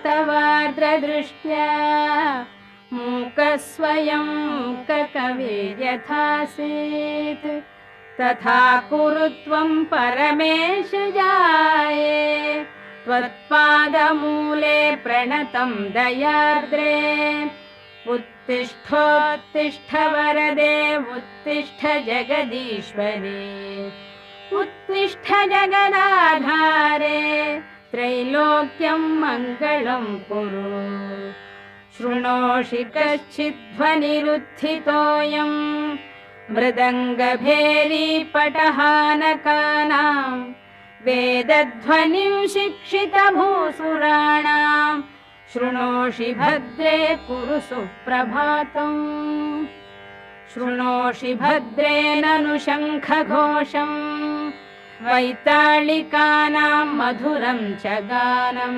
तवार्द्रदृष्ट्या मूकस्वयं ककविर्यथासीत् तथा कुरु त्वं परमेश जाये त्वत्पादमूले प्रणतं दयार्द्रे उत्तिष्ठोत्तिष्ठ वरदे उत्तिष्ठ जगदीश्वरे उत्तिष्ठ जगदाधारे त्रैलोक्यं मङ्गलं कुरु शृणोषि कश्चिद्ध्वनिरुत्थितोऽयं मृदङ्गभेरीपटहानकानां वेदध्वनिं शिक्षितभूसुराणां शृणोषि भद्रे कुरु सुप्रभातम् शृणोषि भद्रे ननु शङ्खघोषं वैताళिकानां मधुरं च गानम्।